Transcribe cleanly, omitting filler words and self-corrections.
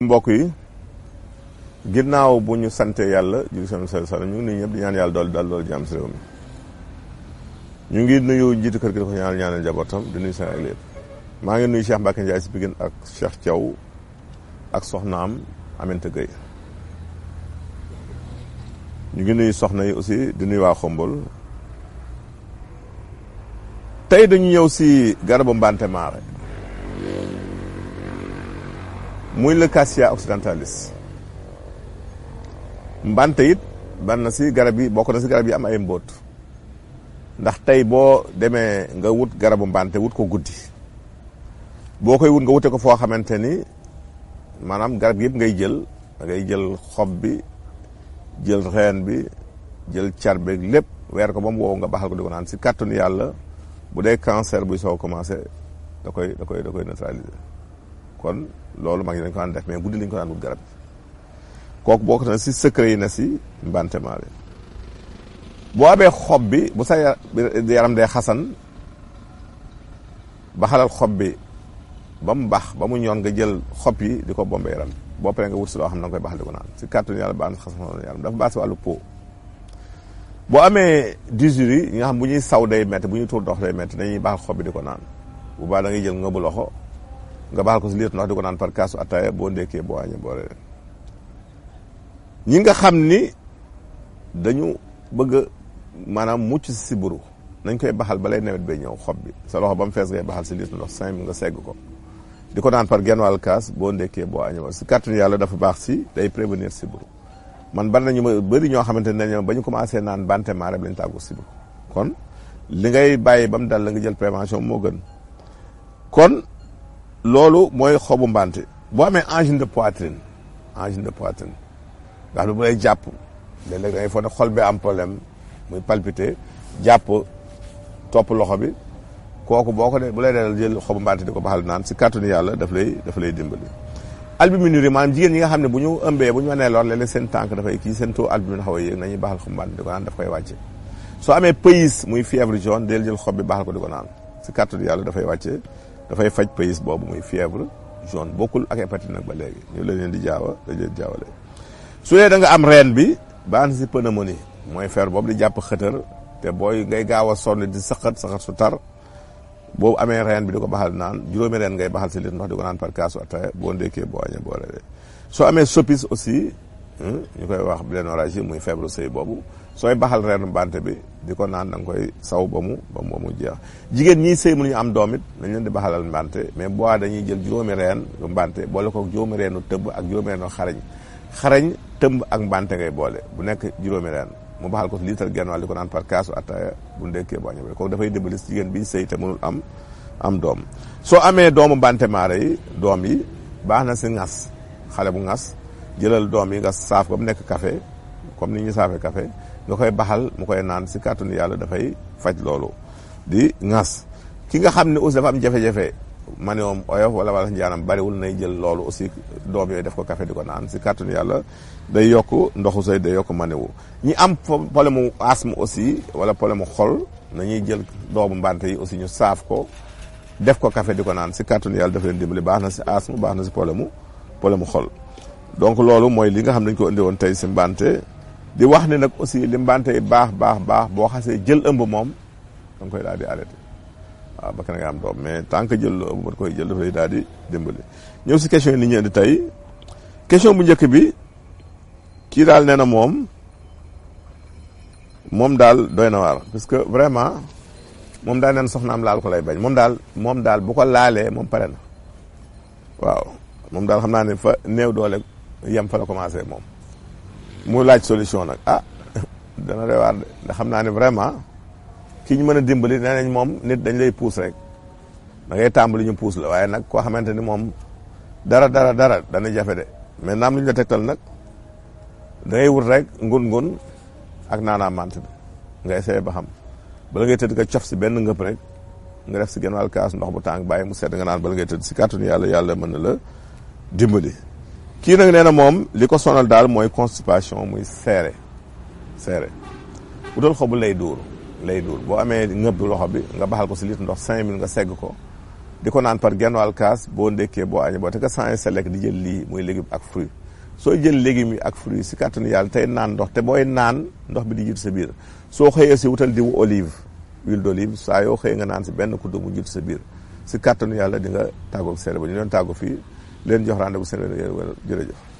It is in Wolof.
mbokk yi ginnaaw bu ñu sante yàlla julli sal ñu ngi nuyu ñëpp di ñaan yàlla dool jàmm si réew mi ñu ngi nuyu njiitu kër gi di ko ñaanal njabootam di nuyu seen ak lépp maa ngi nuyu Cheikh Mbacke Ndiaye si Pikine ak Cheikh Thiaw ak soxnaam Aminata Gueye ñu ngi nuyu soxna yi aussi di nuyu waa Xombol tey dañu ñëw si garabu Mbenté Maare muy le cassia occidentalis Mbenté it ban na si garab yi bokk na si garab yi am ay mbóot ndax tey boo demee nga wut garabu Mbenté wut ko guddi boo koy wut nga wute ko foo xamante ni maanaam garab yëpp ngay jël da ngay jël xob bi jël reen bi jël car beeg lépp weer ko ba mu wow nga baxal ko di ko naan si kàttanu yàlla bu dee cancer buy soo commencé da koy neutraliser kon loolu mag ñi dañ ko daan def mais guddi lañ ko daan wut garab kooku bokk na si secret yi na si Mbenté Maare boo amee xob bi bu sa yaram dee xasan ba xalal xob bi ba mu bax ba mu ñoon nga jël xob yi di ko bombe yaram boo paree nga wut si loo xam ne nga koy baxal di ko naan si kàttanu yàlla baax na xasan yaram dafa baax si wàllu po boo amee dysurie yi nga xam bu ñuy saw day métti bu ñuy tuur ndox day métti dañuy baxal xob bi di ko naan bu baax da ngay jël ngëbu loxo nga baxal ko si liitu ndox di ko naan par kaasu ataaya boo ndékkee boo añee boo reeree ñi nga xam ni dañu bëgg maanaam mucc si sibbiru nañ koy baxal balay nawet bay ñëw xob bi sa loxo ba mu fees ngay baxal si liitu ndox 5 minutes nga segg ko di ko naan par genn wàll kaas boo ndékkee boo añee si kàttanu yàlla dafa baax si day prévenir sibbiru man bari nañu ma bëri ñoo xamante ne ba ñu commencé naan Mbenté Maare lañ tàggu sibbiru kon li ngay bàyyi ba mu dal la nga jël prévention moo gën kon loolu mooy xobu Mbenté boo amee angine de poitrine nga xam ne bu lay jàpp léeg-léeg da ngay foog ne xol bi am problème muy palpiter jàpp topp loxo bi kooku boo ko de bu lay dal jël xobu Mbenté di ko baxal naan si kàttanu yàlla daf lay dimbali. albuminurie maanaam jigéen ñi nga xam ne bu ñu ëmbee bu ñu wanee lor léeg-léeg seen tànk dafay kii seen taux albumin xaw a yéeg nañuy baxal xobu Mbenté di ko naan daf koy wàcce soo amee pays muy fièvre jaune del jël xob bi baxal ko di ko naan si kàttanu yàlla dafay wàcce dafay faj pays boobu muy fièvre jaune bokkul ak hépatite nag ba léegi ñu leen di jaawale su dee da nga am reen bi baax na si pneumonie mooy feer boobu di jàpp xëtër te booy ngay gaaw a sonn di saxat su tar boobu amee reen bi di ko baxal naan juróomi reen ngay baxal si litre ndox di ko naan par kaasu ataaya boo ndékkee boo añee boo reeree soo amee soppis aussi ñu koy wax blénorragie muy feebaru sëy boobu sooy baxal reenu Mbenté bi di ko naan da nga koy saw ba mu jeex jigéen ñiy sëy mënuñu am doom it dañ leen di baxalal Mbenté mais boo dañuy jël juróomi reen Mbenté boole ko juróomi reenu tëbb ak juróomi reenu xarañ tëmb ak Mbenté ngay boole bu nekk juróomi reen mu baxal ko si litre genn wàll di ko naan par kaasu ataaya bu ndekkee boo ñëwee kooku dafay dimbali si jigéen bi sëy te mënul am doom soo amee doomu Mbenté Maare yi doom yi baax na si ŋas xale bu ŋas jëlal doom yi nga saaf ko mu nekk café comme ni ñu saafee café nga koy baxal mu koy naan si kàttanu yàlla dafay faj loolu di ŋas ki nga xam ne aussi dafa am jafe-jafe maniom oyof wala njaanam bariwul nay jël loolu aussi doom yooyu def ko café di ko naan si kàttanu yàlla day yokk ndoxu sëy day yokk maniwu ñi am problème mu asthme aussi wala problème mu xol nañuy jël doomu Mbenté yi aussi ñu saaf ko def ko café di ko naan si kàttanu yàlla daf leen dimbali baax na si asthme baax na si problème mu xol donc loolu mooy li nga xam ne dañu ko indi woon tey si Mbenté di wax ne nag aussi li Mbenté yi baax boo xasee jël ëmb moom da nga koy daal di arrêté waaw ba nga am doom mais tant que jël lu ëmb ba koy jël dafa lay daal di dimbali. ñëw si question yi ni ñu indi tey question bu njëkk bi kii daal nee na moom daal doy na waar parce que vraiment moom daal neen soxnaam laal ko lay bañ moom daal bu ko laalee moom pare na waaw moom daal xam naa ne fa néew doole yem fa la commencé moom mu laaj solution nag dana doy waar de ndax xam naa ne vraiment ki ñu mën a dimbali nee nañ moom nit dañ lay puus rek da ngay tàmbali ñu puus la waaye nag koo xamante ni moom dara dana jafe de mais naam lu ñu la tegtal nag da ngay wut rek ngun ak naanaa mant bi nga essayé ba xam bala ngay tëdd nga cof si benn ngëp rek nga def si genn wàll kaas ndox bu tàng bàyyi mu sedd nga naan bala ngay tëdd si kàttanu yàlla mën na la dimbali. kii nag nee na moom li ko sonal daal mooy constipation muy seere utal xobu lay duur boo amee ngëb loxo bi nga baxal ko si litre ndox 5 minutes nga segg ko di ko naan par genn wàll kaas boo ndekkee boo añee boo te nga changé sa lekk di jël lii muy légume ak fruit soo jël légumes yi ak fruit si kàttanu yàlla tey naan ndox te booy naan ndox bi di jiitu sa biir soo xëyee si wutal diwu olive huile d'olive saa yoo xëyee nga naan si benn kuddu mu jiitu sa biir si kàttanu yàlla di nga tàggoog seere ba ñu leen tàggu fii leen jox rendez-vous seen jërëjëf